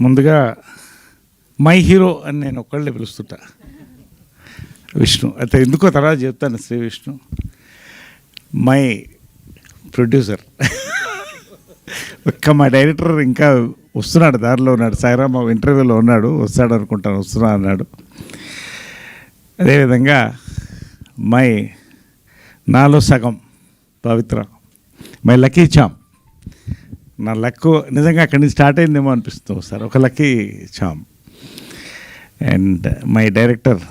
ముందుగా my hero అని నేను ఒక్కళ్ళే పిలుస్తుంటా, విష్ణు. అయితే ఎందుకో తర్వాత చెప్తాను. Shri Vishnu my producer. ఒక్క మా డైరెక్టర్ ఇంకా వస్తున్నాడు, దారిలో ఉన్నాడు. సాయిరామ్ ఇంటర్వ్యూలో ఉన్నాడు, వస్తాడు అనుకుంటాను, వస్తున్నా అన్నాడు. అదేవిధంగా మై నాలో సగం పవిత్ర, మై లక్కీ చామ్. నా లక్ నిజంగా అక్కడి నుంచి స్టార్ట్ అయిందేమో అనిపిస్తుంది సార్, ఒక lucky charm. And my director,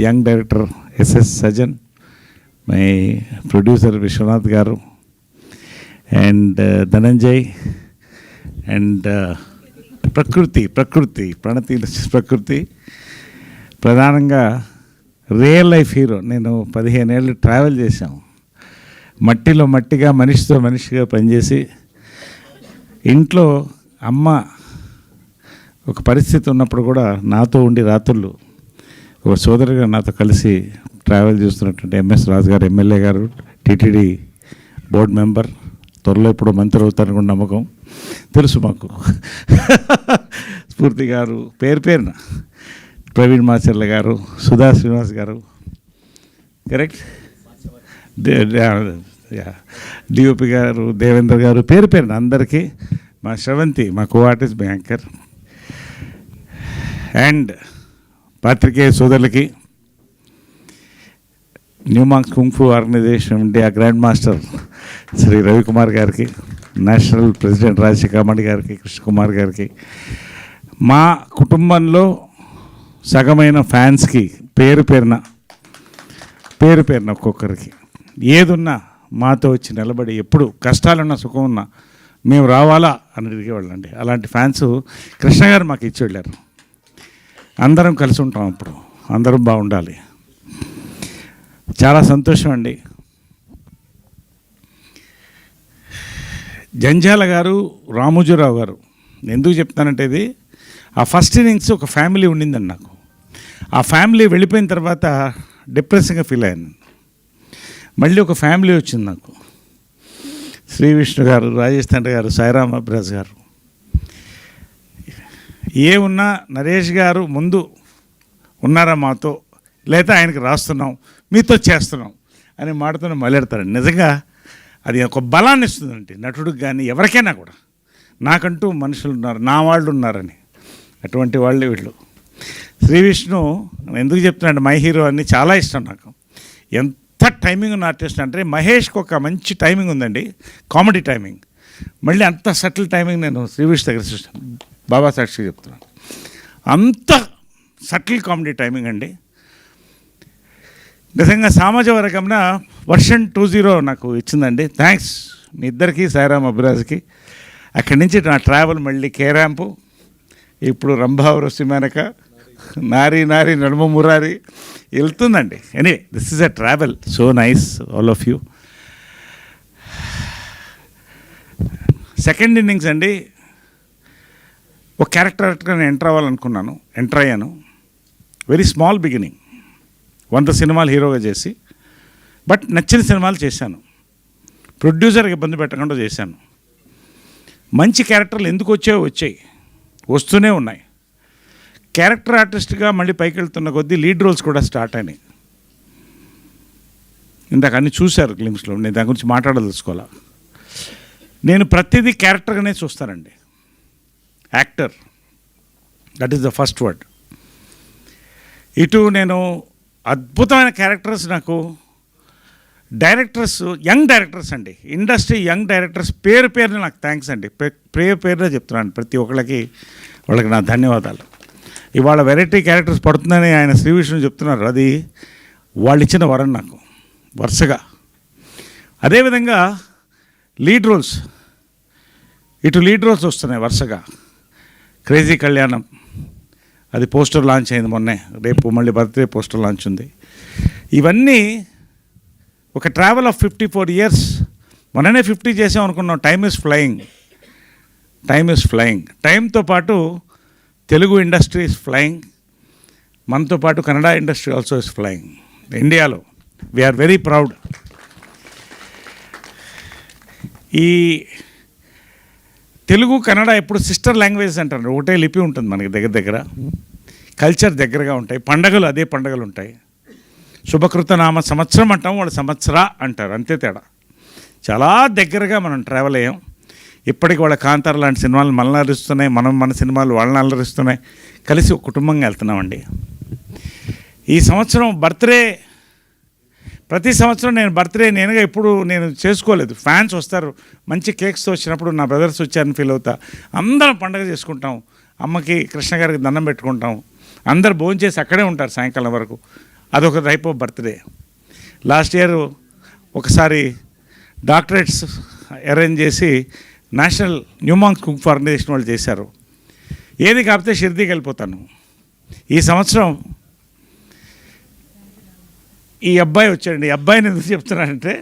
young director SS Sajan, my producer Vishwanath garu, and Dhananjay, and ప్రకృతి ప్రణతి ప్రకృతి. ప్రధానంగా రియల్ లైఫ్ హీరో. నేను 15 ఏళ్ళు ట్రావెల్ చేశాను, మట్టిలో మట్టిగా, మనిషితో మనిషిగా పనిచేసి, ఇంట్లో అమ్మ ఒక పరిస్థితి ఉన్నప్పుడు కూడా నాతో ఉండి రాత్రులు ఒక సోదరుగా నాతో కలిసి ట్రావెల్ చేస్తున్నటువంటి ఎంఎస్ రాజు గారు, ఎమ్మెల్యే గారు, టీటీడీ బోర్డు మెంబర్, త్వరలో ఇప్పుడు మంత్రి అవుతారని కూడా నమ్మకం తెలుసు మాకు. స్ఫూర్తి గారు, పేరున ప్రవీణ్ మాచర్ల గారు, సుధా శ్రీనివాస్ గారు, కరెక్ట్, డిఓపి గారు, దేవేంద్ర గారు, పేరున అందరికీ, మా శ్రవంతి, మా కో ఆర్టిస్ట్, బ్యాంకర్, అండ్ పాత్రికేయ సోదరులకి, న్యూమాంక్స్ kung fu organisation India grand master Shri Ravikumar గారికి, నేషనల్ ప్రెసిడెంట్ రాజశేఖర్ గారికి, కృష్ణకుమార్ గారికి, మా కుటుంబంలో సగమైన ఫ్యాన్స్కి పేరున ఒక్కొక్కరికి, ఏదున్నా మాతో వచ్చి నిలబడి, ఎప్పుడు కష్టాలున్నా సుఖం ఉన్నా మేము రావాలా అని అడిగేవాళ్ళండి. అలాంటి ఫ్యాన్స్ కృష్ణ గారు మాకు ఇచ్చి వెళ్ళారు. అందరం కలిసి ఉంటాం, అప్పుడు అందరం బాగుండాలి. చాలా సంతోషం అండి. జంజాల గారు, రామోజీరావు గారు, ఎందుకు చెప్తానంటే ఇది ఆ ఫస్ట్ ఇన్నింగ్స్ ఒక ఫ్యామిలీ ఉండిందండి నాకు. ఆ ఫ్యామిలీ వెళ్ళిపోయిన తర్వాత డిప్రెసింగ్గా ఫీల్ అయ్యాను. మళ్ళీ ఒక ఫ్యామిలీ వచ్చింది నాకు. శ్రీ విష్ణు గారు, రాజేష్ తండ్రి గారు, సాయిరామ్ అబ్రాజ్ గారు, ఏమున్నా నరేష్ గారు ముందు ఉన్నారా మాతో, లేదా ఆయనకి రాస్తున్నాం, మీతో చేస్తున్నాం అనే మాటతో మొదలెడతారండి. నిజంగా అది ఒక బలాన్ని ఇస్తుందండి నటుడికి కానీ ఎవరికైనా కూడా. నాకంటూ మనుషులు ఉన్నారు, నా వాళ్ళు ఉన్నారని, అటువంటి వాళ్ళే వీళ్ళు. శ్రీ విష్ణు ఎందుకు చెప్తున్నాడు మై హీరో అని, చాలా ఇష్టం నాకు. ఎంత టైమింగ్ ఉన్న ఆర్టిస్ట్ అంటే, మహేష్కి ఒక మంచి టైమింగ్ ఉందండి, కామెడీ టైమింగ్. మళ్ళీ అంత సటిల్ టైమింగ్ నేను శ్రీ విష్ణు దగ్గర చూస్తాను, బాబా సాక్షి చెప్తున్నాను. అంత సటిల్ కామెడీ టైమింగ్ అండి. నిజంగా సామాజ వర్గంన వర్షన్ 20 నాకు ఇచ్చిందండి. థ్యాంక్స్ మీ ఇద్దరికి, సాయిరామ్ అభిరాజ్కి. అక్కడి నుంచి నా ట్రావెల్ మళ్ళీ కేరాంపు, ఇప్పుడు రంభావరసి మేనక, నారీ నడుమ మురారి వెళ్తుందండి. Anyway, this is a travel, so nice all of you. Second innings అండి, ఒక క్యారెక్టర్గా నేను ఎంటర్ అవ్వాలనుకున్నాను, ఎంటర్ అయ్యాను. వెరీ స్మాల్ బిగినింగ్, 100 సినిమాలు హీరోగా చేసి, బట్ నచ్చిన సినిమాలు చేశాను. ప్రొడ్యూసర్కి ఇబ్బంది పెట్టకుండా చేశాను. మంచి క్యారెక్టర్లు ఎందుకు వచ్చాయి, వస్తూనే ఉన్నాయి. క్యారెక్టర్ ఆర్టిస్ట్గా మళ్ళీ పైకి వెళ్తున్న కొద్దీ లీడ్ రోల్స్ కూడా స్టార్ట్ అయినాయి. ఇందాక అన్నీ చూశారు గ్లిమ్స్లో, నేను దాని గురించి మాట్లాడదలుచుకోవాలా. నేను ప్రతిదీ క్యారెక్టర్గానే చూస్తానండి. Actor, that is the first word. ఇటు నేను అద్భుతమైన క్యారెక్టర్స్, నాకు డైరెక్టర్స్, యంగ్ డైరెక్టర్స్ అండి, ఇండస్ట్రీ యంగ్ డైరెక్టర్స్ పేరున నాకు థ్యాంక్స్ అండి. పేరున చెప్తున్నాను ప్రతి ఒక్కళ్ళకి, వాళ్ళకి నా ధన్యవాదాలు. ఇవాళ వెరైటీ క్యారెక్టర్స్ పడుతుందని ఆయన శ్రీ విష్ణు చెప్తున్నారు, అది వాళ్ళు ఇచ్చిన వరం నాకు వరుసగా. అదేవిధంగా లీడ్ రోల్స్, ఇటు లీడ్ రోల్స్ వస్తున్నాయి వరుసగా. క్రేజీ కళ్యాణం, అది పోస్టర్ లాంచ్ అయింది మొన్నే, రేపు మళ్ళీ బర్త్డే పోస్టర్ లాంచ్ ఉంది. ఇవన్నీ ఒక ట్రావెల్ ఆఫ్ 54 years. మొన్ననే 50 చేసాం అనుకున్నాం. Time is flying. టైంతో పాటు తెలుగు ఇండస్ట్రీ ఈజ్ ఫ్లయింగ్, మనతో పాటు Kannada industry also is flying. ఇండియాలో వీఆర్ వెరీ ప్రౌడ్. ఈ తెలుగు కన్నడ ఎప్పుడు సిస్టర్ లాంగ్వేజ్ అంటారు, ఒకటే లిపి ఉంటుంది మనకి దగ్గర కల్చర్ దగ్గరగా ఉంటాయి, పండగలు అదే పండగలు ఉంటాయి. శుభకృత నామ సంవత్సరం అంటాం, వాళ్ళు సంవత్సర అంటారు, అంతే తేడా. చాలా దగ్గరగా మనం ట్రావెల్ అయ్యాం. ఇప్పటికి వాళ్ళ కాంతార లాంటి సినిమాలు మనల్ని అలరిస్తున్నాయి, మన సినిమాలు వాళ్ళని అలరిస్తున్నాయి. కలిసి ఒక కుటుంబంగా వెళ్తున్నామండి. ఈ సంవత్సరం బర్త్డే, ప్రతి సంవత్సరం నేను బర్త్డే నేనుగా ఎప్పుడు నేను చేసుకోలేదు. ఫ్యాన్స్ వస్తారు, మంచి కేక్స్తో వచ్చినప్పుడు నా బ్రదర్స్ వచ్చారని ఫీల్ అవుతా. అందరం పండగ చేసుకుంటాం, అమ్మకి కృష్ణ గారికి దండం పెట్టుకుంటాం, అందరు భోజనం చేసి అక్కడే ఉంటారు సాయంకాలం వరకు. అదొక type of birthday. Last year ఒకసారి డాక్టరేట్స్ అరేంజ్ చేసి నేషనల్ న్యూమాంగ్ కుక్ ఆర్గనైజేషన్ వాళ్ళు చేశారు. ఏది కాకపోతే షిర్దీకి వెళ్ళిపోతాను. ఈ సంవత్సరం ఈ అబ్బాయి వచ్చాడండి. ఈ అబ్బాయిని ఎందుకు చెప్తున్నానంటే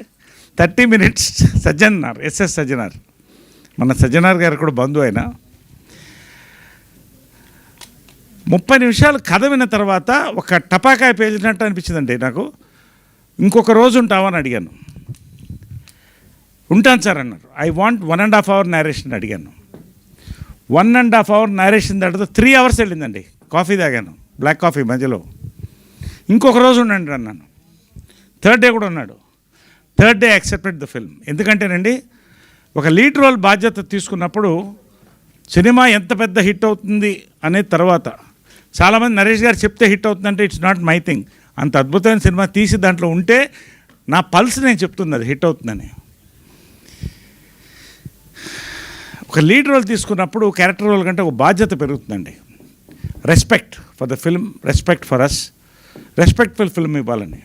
30 minutes సజ్జనార్, ఎస్ఎస్ సజ్జనార్, మన సజ్జనార్ గారు కూడా బంధువు అయినా 30 నిమిషాలు కథ విన్న తర్వాత ఒక టపాకాయ పేలినట్టు అనిపించిందండి నాకు. ఇంకొక రోజు ఉంటావని అడిగాను. ఉంటాను సార్ అన్నారు. ఐ వాంట్ 1.5 hour నేరేషన్ అడిగాను. 1.5 hour నేరేషన్ దాటితో 3 hours వెళ్ళిందండి. కాఫీ తాగాను, బ్లాక్ కాఫీ మధ్యలో. ఇంకొక రోజు ఉండండి అన్నాను. థర్డ్ డే కూడా ఉన్నాడు. Third day accepted the film. ఎందుకంటేనండి, ఒక లీడ్ రోల్ బాధ్యత తీసుకున్నప్పుడు సినిమా ఎంత పెద్ద హిట్ అవుతుంది అనే తర్వాత చాలామంది నరేష్ గారు చెప్తే హిట్ అవుతుందంటే ఇట్స్ నాట్ మై థింగ్. అంత అద్భుతమైన సినిమా తీసి దాంట్లో ఉంటే నా పల్స్ నేను చెప్తుంది అది హిట్ అవుతుందని. ఒక లీడ్ రోల్ తీసుకున్నప్పుడు క్యారెక్టర్ రోల్ కంటే ఒక బాధ్యత పెరుగుతుందండి. Respect for the film, respect for us, respectful film ఇవ్వాలని.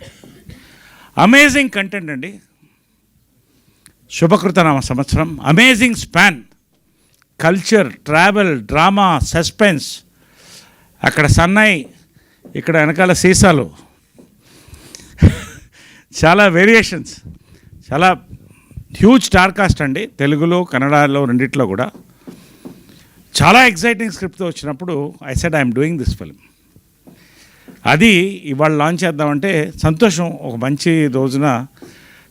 అమేజింగ్ కంటెంట్ అండి. శుభకృతనామ సంవత్సరం, amazing span, culture, travel, drama, suspense. అక్కడ సన్నాయి, ఇక్కడ వెనకాల సీసాలు, చాలా వేరియేషన్స్, చాలా హ్యూజ్ స్టార్ కాస్ట్ అండి. తెలుగులో కన్నడలో రెండిట్లో కూడా చాలా ఎక్సైటింగ్ స్క్రిప్ట్తో వచ్చినప్పుడు I said I'm doing this film. అది ఇవాళ లాంచ్ చేద్దామంటే సంతోషం. ఒక మంచి రోజున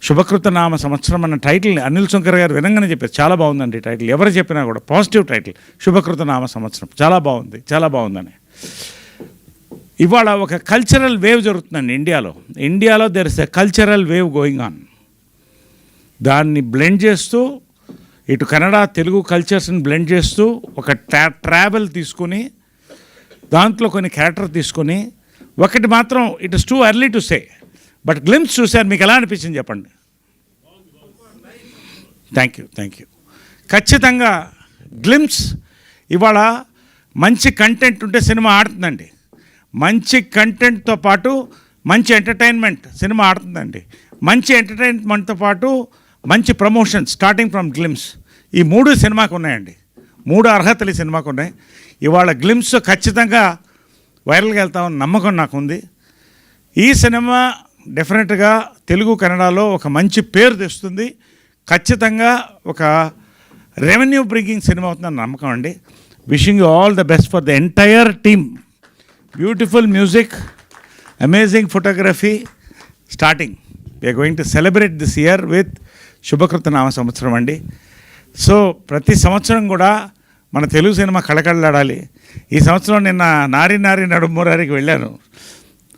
శుభకృతనామ సంవత్సరం అన్న టైటిల్ అనిల్ శంకర్ గారు వినంగానే చెప్పారు, చాలా బాగుందండి టైటిల్. ఎవరు చెప్పినా కూడా పాజిటివ్ టైటిల్, శుభకృతనామ సంవత్సరం, చాలా బాగుంది, చాలా బాగుందని. ఇవాళ ఒక కల్చరల్ వేవ్ జరుగుతుందండి ఇండియాలో there is a cultural wave going on. దాన్ని బ్లెండ్ చేస్తూ, ఇటు కన్నడ తెలుగు కల్చర్స్ని బ్లెండ్ చేస్తూ, ఒక ట్రావెల్ తీసుకొని దాంట్లో కొన్ని క్యారెక్టర్ తీసుకొని, ఒకటి మాత్రం it is too early to say, but glimpse చూశారు, మీకు ఎలా అనిపించింది చెప్పండి. Thank you. ఖచ్చితంగా గ్లిమ్స్ ఇవాళ మంచి కంటెంట్ ఉంటే సినిమా ఆడుతుందండి. మంచి కంటెంట్తో పాటు మంచి ఎంటర్టైన్మెంట్ సినిమా ఆడుతుందండి. మంచి ఎంటర్టైన్మెంట్తో పాటు మంచి ప్రమోషన్ స్టార్టింగ్ ఫ్రమ్ గ్లిమ్స్. ఈ 3 సినిమాకు ఉన్నాయండి. 3 అర్హతలు ఈ సినిమాకు ఉన్నాయి. ఇవాళ గ్లిమ్స్ ఖచ్చితంగా వైరల్గా వెళ్తామని నమ్మకం నాకుంది. ఈ సినిమా డెఫినెట్గా తెలుగు కన్నడలో ఒక మంచి పేరు తెస్తుంది. ఖచ్చితంగా ఒక రెవెన్యూ బ్రింగింగ్ సినిమా అవుతుందని నమ్మకం అండి. Wishing you all the best for the entire team. Beautiful music, amazing photography, starting. We're going to celebrate this year with శుభకృతనామ సంవత్సరం అండి. సో ప్రతి సంవత్సరం కూడా మన తెలుగు సినిమా కళకళలాడాలి. ఈ సంవత్సరం నిన్న నారి నడుమూరారికి వెళ్ళాను.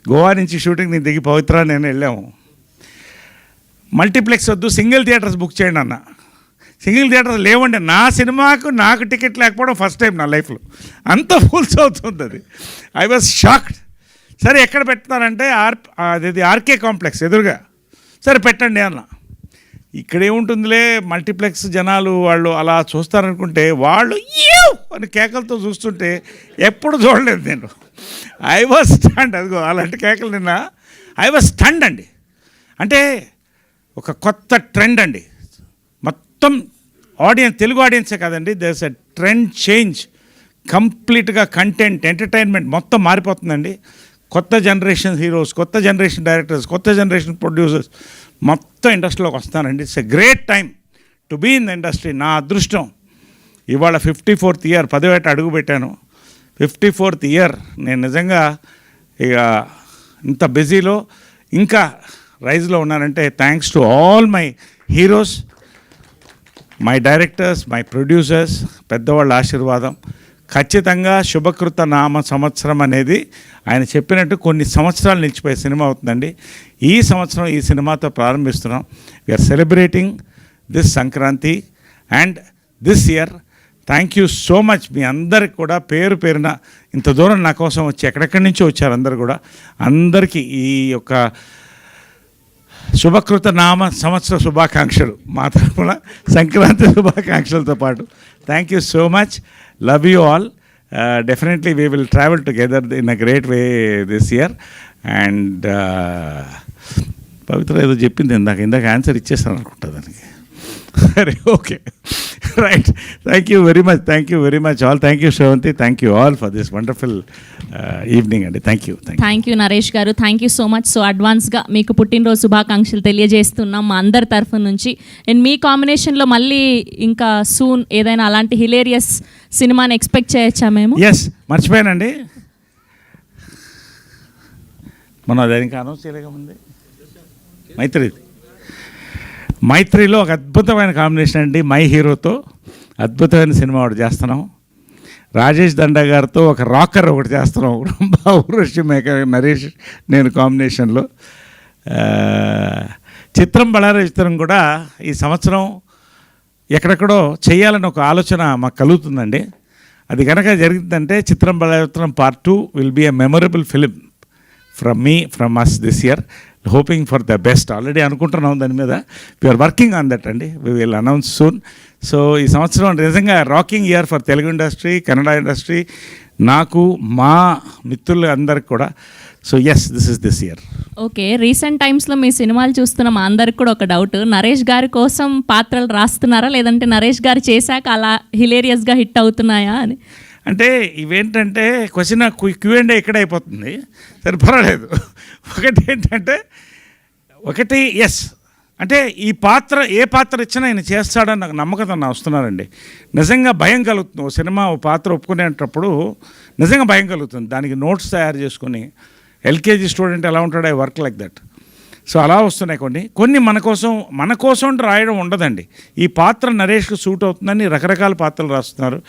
గోవా నుంచి షూటింగ్ నేను దిగి పవిత్ర నేను వెళ్ళాము. మల్టీప్లెక్స్ వద్దు, సింగిల్ థియేటర్స్ బుక్ చేయండి అన్న. సింగిల్ థియేటర్స్ లేవండి. నా సినిమాకు నాకు టికెట్ లేకపోవడం ఫస్ట్ టైం నా లైఫ్లో. అంత ఫుల్స్ అవుతుంది అది. I was shocked. సరే ఎక్కడ పెడతారంటే అది ఆర్కే కాంప్లెక్స్ ఎదురుగా. సరే పెట్టండి అన్న. ఇక్కడేముంటుందిలే, మల్టీప్లెక్స్ జనాలు వాళ్ళు అలా చూస్తారనుకుంటే వాళ్ళు అని కేకలతో చూస్తుంటే ఎప్పుడు చూడలేదు నేను. I was stunned. అదిగో అలాంటి కేకలు నిన్న. ఐ వాజ్ స్టండ్ అండి. అంటే ఒక కొత్త ట్రెండ్ అండి. మొత్తం ఆడియన్స్, తెలుగు ఆడియన్సే కాదండి, దేర్స్ ఎ ట్రెండ్ చేంజ్. కంప్లీట్గా కంటెంట్, ఎంటర్టైన్మెంట్ మొత్తం మారిపోతుందండి. కొత్త జనరేషన్ హీరోస్, కొత్త జనరేషన్ డైరెక్టర్స్, కొత్త జనరేషన్ ప్రొడ్యూసర్స్ మొత్తం ఇండస్ట్రీలోకి వస్తానండి. It's a great time to be in the industry. నా అదృష్టం ఇవాళ 54th ఇయర్, 10వ ఏట అడుగు పెట్టాను. 54th year. నేను నిజంగా ఇక ఇంత బిజీలో ఇంకా రైజ్లో ఉన్నానంటే thanks to all my heroes. My directors, my producers, పెద్దవాళ్ళ ఆశీర్వాదం. ఖచ్చితంగా శుభకృత నామ సంవత్సరం అనేది ఆయన చెప్పినట్టు కొన్ని సంవత్సరాలు నిలిచిపోయే సినిమా అవుతుందండి. ఈ సంవత్సరం ఈ సినిమాతో ప్రారంభిస్తున్నాం. We're celebrating this Sankranti and this year. Thank you so much మీ అందరికి కూడా, పేరు పేరున ఇంత దూరం నా కోసం వచ్చి ఎక్కడెక్కడి నుంచో వచ్చారు అందరు కూడా. అందరికీ ఈ యొక్క శుభకృత నామ సంవత్సర శుభాకాంక్షలు, మా తరఫున సంక్రాంతి శుభాకాంక్షలతో పాటు. Thank you so much. Love you all. Definitely we will travel together in a great way this year. And Pavitra ఏదో చెప్పింది ఇందాక ఆన్సర్ ఇచ్చేస్తాను అనుకుంటా దానికి. సరే, okay, right. Thank you very much all. Thank you Sravanthi. Thank you all for this wonderful evening అండి. Thank you Naresh గారు. Thank you so much. So అడ్వాన్స్గా మీకు పుట్టినరోజు శుభాకాంక్షలు తెలియజేస్తున్నాం మా అందరి తరఫు నుంచి. అండ్ మీ కాంబినేషన్లో మళ్ళీ ఇంకా సూన్ ఏదైనా అలాంటి హిలేరియస్ సినిమాని ఎక్స్పెక్ట్ చేయొచ్చా మేము? ఎస్, మర్చిపోయానండి, మనం అది ఇంకా అనౌన్స్ చేయలేకముంది. మైత్రిలో ఒక అద్భుతమైన కాంబినేషన్ అండి. మై హీరోతో అద్భుతమైన సినిమా ఒకటి చేస్తున్నాం. రాజేష్ దండా గారితో ఒక రాకర్ ఒకటి చేస్తున్నాం. ఊర్వశి మేకర్, నరేష్, నేను కాంబినేషన్లో. చిత్రం బళారా చిత్రం కూడా ఈ సంవత్సరం ఎక్కడెక్కడో చేయాలని ఒక ఆలోచన మాకు కలుగుతుందండి. అది కనుక జరిగిందంటే చిత్రం బళారా చిత్రం part 2 will be a memorable film from us this year. Hoping for the best. Already అనుకుంటున్నాం దాని మీద. వీఆర్ వర్కింగ్ ఆన్ దట్ అండి. We will announce soon. So ఈ సంవత్సరం నిజంగా rocking year for Telugu industry, Kannada industry, నాకు, మా మిత్రులు అందరికి కూడా. So yes, this year. Okay, recent టైమ్స్లో మీ సినిమాలు చూస్తున్న మా అందరికి కూడా ఒక డౌట్. నరేష్ గారి కోసం పాత్రలు రాస్తున్నారా, లేదంటే నరేష్ గారు చేశాక అలా హిలేరియస్గా హిట్ అవుతున్నాయా అని? అంటే ఇవేంటంటే క్వశ్చన్ Q&A ఇక్కడ అయిపోతుంది. సరే, పర్వాలేదు. ఒకటి ఎస్ అంటే ఈ పాత్ర ఏ పాత్ర ఇచ్చినా ఆయన చేస్తాడని నాకు నమ్మకం నా వస్తున్నారండి. నిజంగా భయం కలుగుతుంది. ఓ సినిమా ఓ పాత్ర ఒప్పుకునేటప్పుడు నిజంగా భయం కలుగుతుంది. దానికి నోట్స్ తయారు చేసుకొని LKG స్టూడెంట్ ఎలా ఉంటాడో I work like that. So అలా వస్తున్నాయి కొన్ని మన కోసం రాయడం ఉండదండి. ఈ పాత్ర నరేష్కి సూట్ అవుతుందని రకరకాల పాత్రలు రాస్తున్నారు.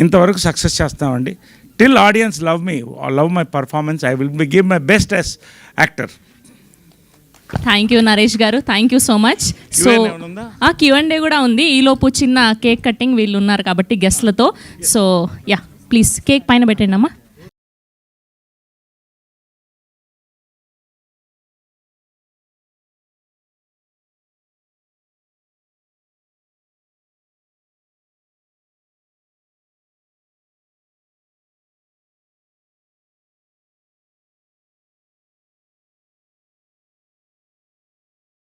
ఇంతవరకు సక్సెస్ చేస్తామండి. Till audience love my performance, I will give my best as actor. Thank you Naresh గారు. Thank you so much. So Q&A కూడా ఉంది. ఈలోపు చిన్న కేక్ కటింగ్ వీళ్ళు ఉన్నారు కాబట్టి గెస్ట్లతో. సో యా, ప్లీజ్ కేక్ పైన పెట్టండి అమ్మా.